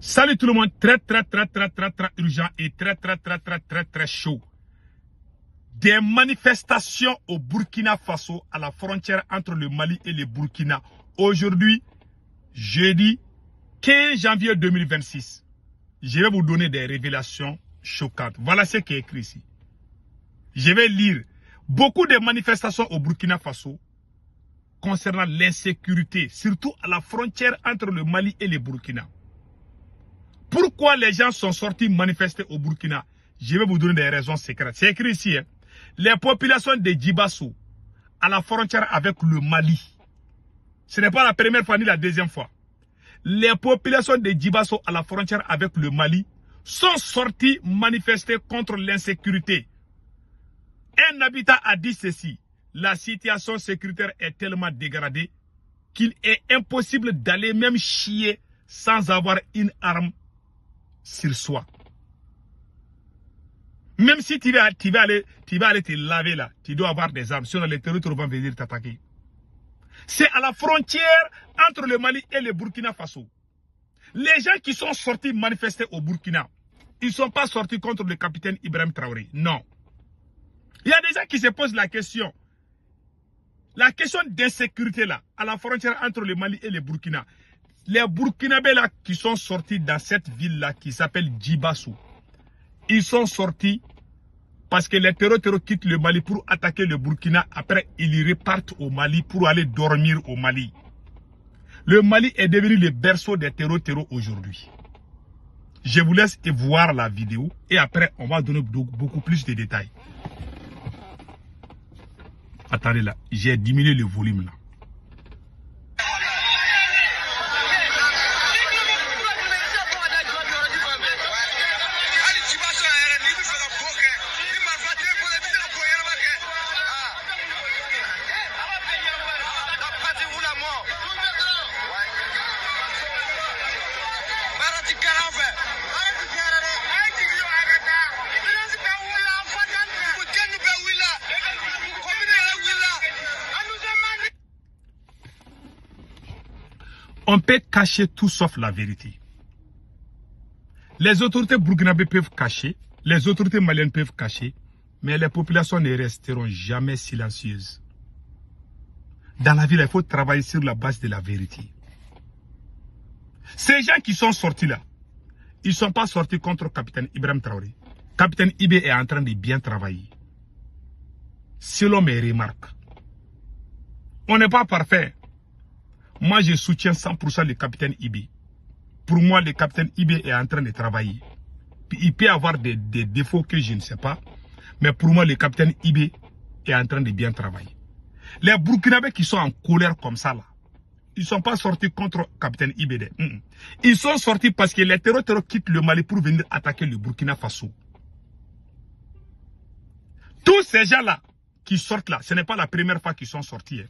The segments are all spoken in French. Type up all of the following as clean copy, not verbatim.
Salut tout le monde, très urgent et très chaud. Des manifestations au Burkina Faso à la frontière entre le Mali et le Burkina. Aujourd'hui, jeudi 15 janvier 2026. Je vais vous donner des révélations choquantes. Voilà ce qui est écrit ici. Je vais lire beaucoup de manifestations au Burkina Faso concernant l'insécurité, surtout à la frontière entre le Mali et le Burkina. Pourquoi les gens sont sortis manifester au Burkina? Je vais vous donner des raisons secrètes. C'est écrit ici. Hein. Les populations de Djibasso, à la frontière avec le Mali. Ce n'est pas la première fois ni la deuxième fois. Les populations de Djibasso, à la frontière avec le Mali, sont sortis manifester contre l'insécurité. Un habitant a dit ceci. La situation sécuritaire est tellement dégradée qu'il est impossible d'aller même chier sans avoir une arme sur soi. Même si tu vas aller te laver là, tu dois avoir des armes, sinon les terroristes vont venir t'attaquer. C'est à la frontière entre le Mali et le Burkina Faso. Les gens qui sont sortis manifester au Burkina, ils ne sont pas sortis contre le capitaine Ibrahim Traoré. Non. Il y a des gens qui se posent la question d'insécurité là, à la frontière entre le Mali et le Burkina. Les Burkinabés là qui sont sortis dans cette ville là qui s'appelle Djibasso, ils sont sortis parce que les terroristes quittent le Mali pour attaquer le Burkina. Après, ils repartent au Mali pour aller dormir au Mali. Le Mali est devenu le berceau des terroristes aujourd'hui. Je vous laisse voir la vidéo et après, on va donner beaucoup plus de détails. Attendez là, j'ai diminué le volume là. On peut cacher tout sauf la vérité. Les autorités burkinabées peuvent cacher, les autorités maliennes peuvent cacher, mais les populations ne resteront jamais silencieuses. Dans la ville, il faut travailler sur la base de la vérité. Ces gens qui sont sortis là, ils ne sont pas sortis contre le capitaine Ibrahim Traoré. Capitaine Ibé est en train de bien travailler. Selon mes remarques. On n'est pas parfait. Moi, je soutiens 100% le capitaine Ibé. Pour moi, le capitaine Ibé est en train de travailler. Il peut avoir des défauts que je ne sais pas. Mais pour moi, le capitaine Ibé est en train de bien travailler. Les Burkinabés qui sont en colère comme ça, là, ils ne sont pas sortis contre le capitaine Ibé. Ils sont sortis parce que les terroristes quittent le Mali pour venir attaquer le Burkina Faso. Tous ces gens-là qui sortent là, ce n'est pas la première fois qu'ils sont sortis. Hein.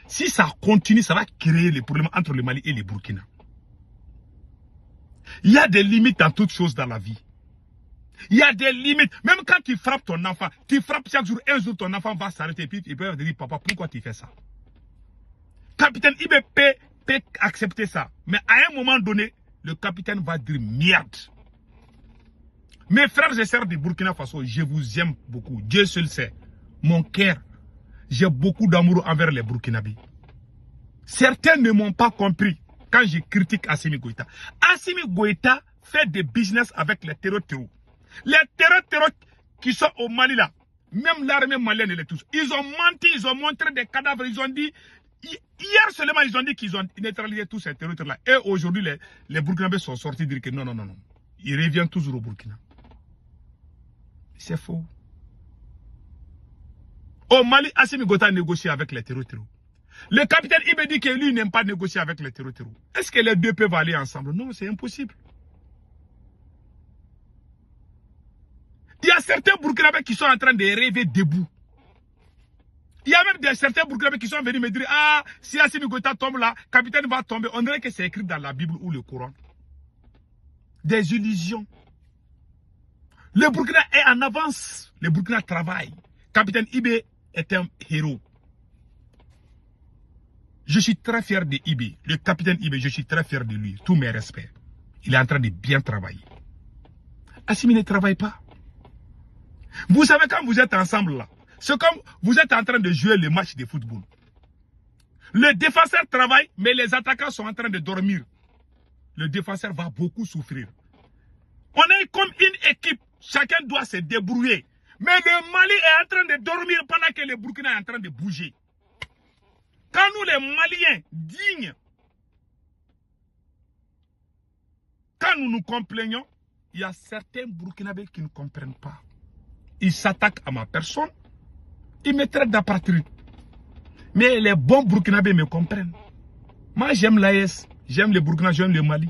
Si ça continue, ça va créer les problèmes entre le Mali et le Burkina. Il y a des limites dans toutes choses dans la vie. Il y a des limites. Même quand tu frappes ton enfant, tu frappes chaque jour, un jour ton enfant va s'arrêter et puis il peut dire, papa, pourquoi tu fais ça? Capitaine Ibé peut accepter ça. Mais à un moment donné, le capitaine va dire merde. Mes frères et sœurs du Burkina Faso, je vous aime beaucoup. Dieu seul sait. Mon cœur. J'ai beaucoup d'amour envers les Burkinabés. Certains ne m'ont pas compris quand je critique Assimi Goïta. Assimi Goïta fait des business avec les terroristes. Les terroristes qui sont au Mali là, même l'armée malienne et les tous, ils ont menti, ils ont montré des cadavres, ils ont dit, hier seulement ils ont dit qu'ils ont neutralisé tous ces terroristes là. Et aujourd'hui les Burkinabés sont sortis dire que non. Ils reviennent toujours au Burkina. C'est faux. Au Mali, Assimi Goïta négocie avec les terroristes. Le capitaine Ibé dit que lui n'aime pas négocier avec les terroristes. Est-ce que les deux peuvent aller ensemble? Non, c'est impossible. Il y a certains Burkinabés qui sont en train de rêver debout. Il y a même certains Burkinabés qui sont venus me dire, ah, si Assimi Goïta tombe là, le capitaine va tomber. On dirait que c'est écrit dans la Bible ou le Coran. Des illusions. Le Burkina est en avance. Le Burkina travaille. Capitaine Ibé est un héros. Je suis très fier de Ibé. Le capitaine Ibé, je suis très fier de lui. Tous mes respects. il est en train de bien travailler. Assimi ne travaille pas. Vous savez, quand vous êtes ensemble là, c'est comme vous êtes en train de jouer le match de football. Le défenseur travaille, mais les attaquants sont en train de dormir. Le défenseur va beaucoup souffrir. On est comme une équipe. Chacun doit se débrouiller. Mais le Mali est en train de dormir pendant que le Burkina est en train de bouger. Quand nous, les Maliens, dignes, quand nous nous complaignons, il y a certains Burkinabés qui ne comprennent pas. Ils s'attaquent à ma personne. Ils me traitent d'apatride. Mais les bons Burkinabés me comprennent. Moi, j'aime l'AES. J'aime le Burkina, j'aime le Mali.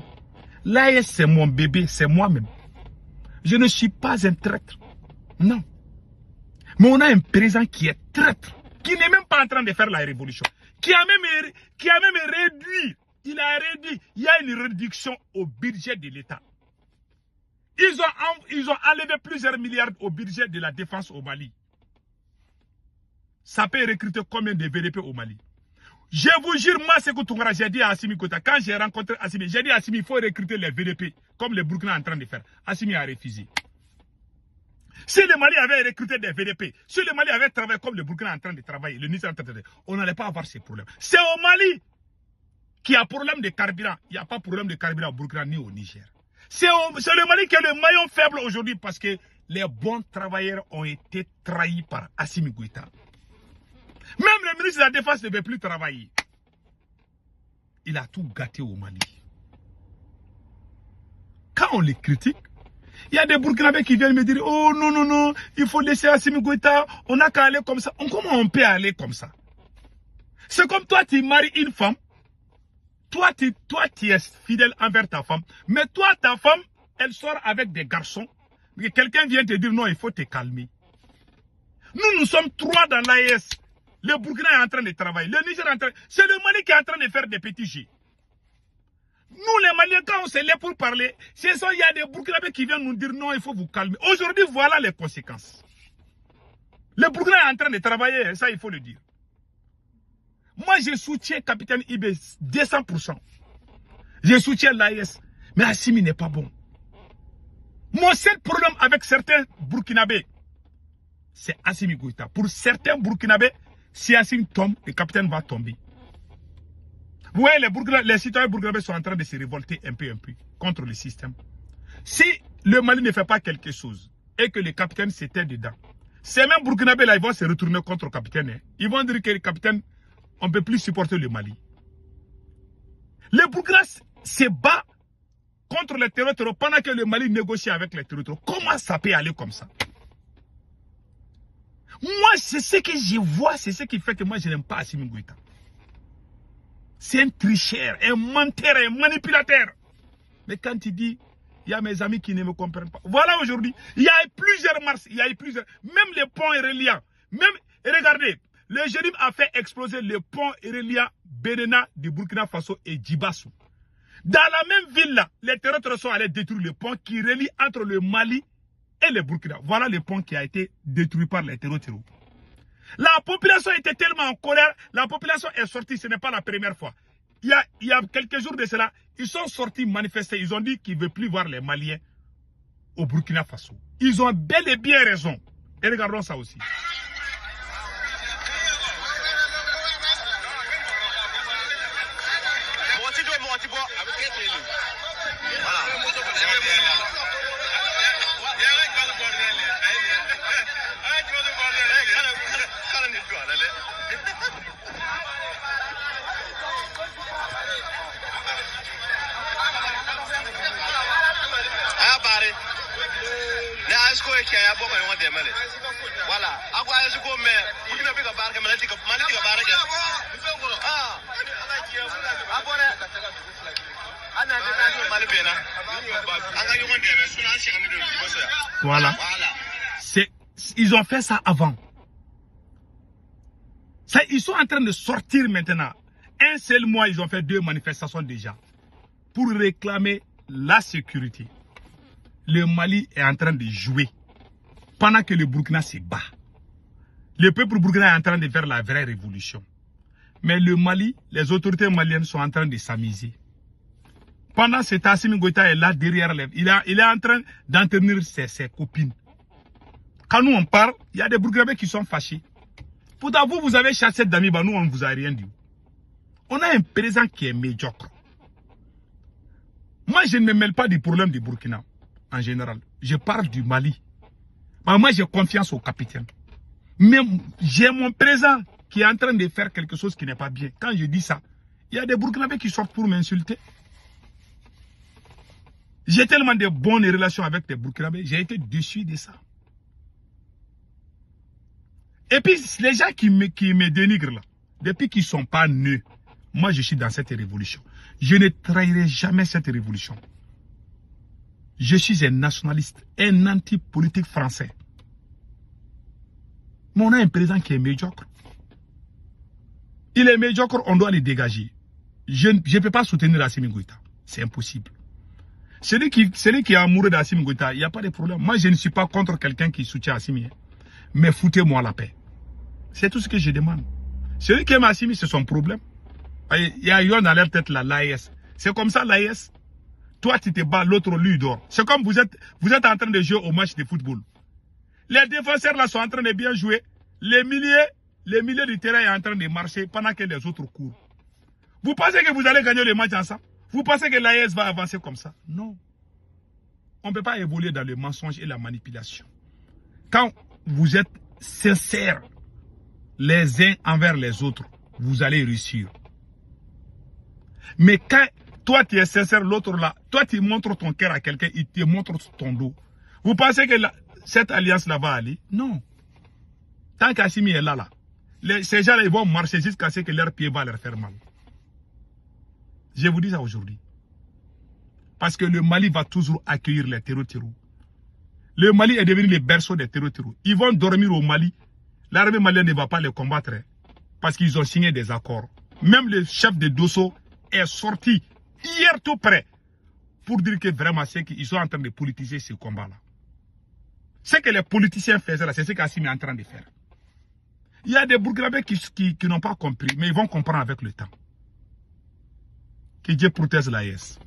L'AES, c'est mon bébé, c'est moi-même. Je ne suis pas un traître. Non. Mais on a un président qui est traître, qui n'est même pas en train de faire la révolution, qui a même réduit, il y a une réduction au budget de l'État. Ils ont enlevé plusieurs milliards au budget de la défense au Mali. Ça peut recruter combien de VDP au Mali? Je vous jure, moi, c'est que Toungara, j'ai dit à Assimi Goïta, quand j'ai rencontré Assimi, j'ai dit à Assimi, il faut recruter les VDP, comme le Burkina est en train de faire. Assimi a refusé. Si le Mali avait recruté des VDP, si le Mali avait travaillé comme le Burkina est en train de travailler, le Niger est en train de travailler, on n'allait pas avoir ces problèmes. C'est au Mali qui a problème de carburant. Il n'y a pas de problème de carburant au Burkina ni au Niger. C'est le Mali qui est le maillon faible aujourd'hui parce que les bons travailleurs ont été trahis par Assimi Goïta. Même le ministre de la Défense ne veut plus travailler. Il a tout gâté au Mali. Quand on les critique, il y a des Burkinabés qui viennent me dire, oh non, non, non, il faut laisser Assimi Goïta, on n'a qu'à aller comme ça. Comment on peut aller comme ça? C'est comme toi, tu maries une femme, toi, tu es fidèle envers ta femme, mais toi, ta femme, elle sort avec des garçons, mais quelqu'un vient te dire, non, il faut te calmer. Nous sommes trois dans l'AES. Le Burkina est en train de travailler. Le Niger est en train. C'est le Mali qui est en train de faire des petits jets. Nous, les Maliens, quand on s'est là pour parler, il y a des Burkinabés qui viennent nous dire non, il faut vous calmer. Aujourd'hui, voilà les conséquences. Le Burkina est en train de travailler, ça, il faut le dire. Moi, je soutiens Capitaine Ibé 200%. Je soutiens l'AES. Mais Assimi n'est pas bon. Mon seul problème avec certains Burkinabés, c'est Assimi Goïta. Pour certains Burkinabés, si Assimi tombe, le capitaine va tomber. Vous voyez, les citoyens burkinabés sont en train de se révolter un peu contre le système. Si le Mali ne fait pas quelque chose et que le capitaine s'était dedans, ces mêmes burkinabés là, ils vont se retourner contre le capitaine. Hein. Ils vont dire que le capitaine, on ne peut plus supporter le Mali. Le Burkina se bat contre les terroristes pendant que le Mali négocie avec les terroristes. Comment ça peut aller comme ça? Moi, c'est ce que je vois, c'est ce qui fait que moi, je n'aime pas Assimi Goïta. C'est un tricheur, un menteur, un manipulateur. Mais quand il dit, il y a mes amis qui ne me comprennent pas. Voilà aujourd'hui, il y a eu plusieurs marches, il y a eu plusieurs, même les ponts reliants. Même, regardez, le régime a fait exploser le pont reliant Benena du Burkina Faso et Djibassou. Dans la même ville là, les terroristes sont allés détruire le pont qui relie entre le Mali et le Burkina. Voilà le pont qui a été détruit par les terroristes. La population était tellement en colère, la population est sortie, ce n'est pas la première fois. Il y a quelques jours de cela, ils sont sortis manifester, ils ont dit qu'ils ne veulent plus voir les Maliens au Burkina Faso. Ils ont bel et bien raison. Et regardons ça aussi. Voilà. Ils ont fait ça avant. Ça, ils sont en train de sortir maintenant. Un seul mois, ils ont fait 2 manifestations déjà. Pour réclamer la sécurité. Le Mali est en train de jouer. Pendant que le Burkina se bat. Le peuple burkinabé est en train de faire la vraie révolution. Mais le Mali, les autorités maliennes sont en train de s'amuser. Pendant ce temps, Assimi Goïta est là derrière les... Il est en train d'entraîner ses copines. Quand nous on parle, il y a des Burkinabés qui sont fâchés. Pourtant, vous avez chassé Damiba, nous on ne vous a rien dit. On a un président qui est médiocre. Moi, je ne me mêle pas du problème du Burkina, en général. Je parle du Mali. Moi, j'ai confiance au capitaine. Mais j'ai mon président qui est en train de faire quelque chose qui n'est pas bien. Quand je dis ça, il y a des Burkinabés qui sortent pour m'insulter. J'ai tellement de bonnes relations avec les Burkinabés, j'ai été déçu de ça. Et puis, les gens qui me dénigrent là, depuis qu'ils ne sont pas nés, moi je suis dans cette révolution. Je ne trahirai jamais cette révolution. Je suis un nationaliste, un anti-politique français. Mais on a un président qui est médiocre. Il est médiocre, on doit le dégager. Je ne peux pas soutenir Assimi Goïta. C'est impossible. Celui qui est amoureux d'Assimi Goïta, il n'y a pas de problème. Moi, je ne suis pas contre quelqu'un qui soutient Assimi. Mais foutez-moi la paix. C'est tout ce que je demande. Celui qui aime Assimi, c'est son problème. Il y a dans leur tête l'AES. C'est comme ça l'AES. Toi, tu te bats, l'autre, lui, dort. C'est comme vous êtes en train de jouer au match de football. Les défenseurs là sont en train de bien jouer. Les milieux du terrain sont en train de marcher pendant que les autres courent. Vous pensez que vous allez gagner le match ensemble? Vous pensez que l'AES va avancer comme ça? Non. On ne peut pas évoluer dans le mensonge et la manipulation. Quand vous êtes sincères les uns envers les autres, vous allez réussir. Mais quand toi tu es sincère, l'autre là, toi tu montres ton cœur à quelqu'un, il te montre ton dos. Vous pensez que cette alliance-là va aller? Non. Tant qu'Assimi est là, ces gens-là, ils vont marcher jusqu'à ce que leur pied va leur faire mal. Je vous dis ça aujourd'hui. Parce que le Mali va toujours accueillir les terreaux. Le Mali est devenu le berceau des terreaux. Ils vont dormir au Mali. L'armée malienne ne va pas les combattre. Parce qu'ils ont signé des accords. Même le chef de Dosso est sorti hier tout près pour dire que vraiment c'est qu'ils sont en train de politiser ce combat-là. Ce que les politiciens faisaient là, c'est ce qu'Assimi est en train de faire. Il y a des Burkinabés qui n'ont pas compris, mais ils vont comprendre avec le temps. Que Dieu protège l'AES.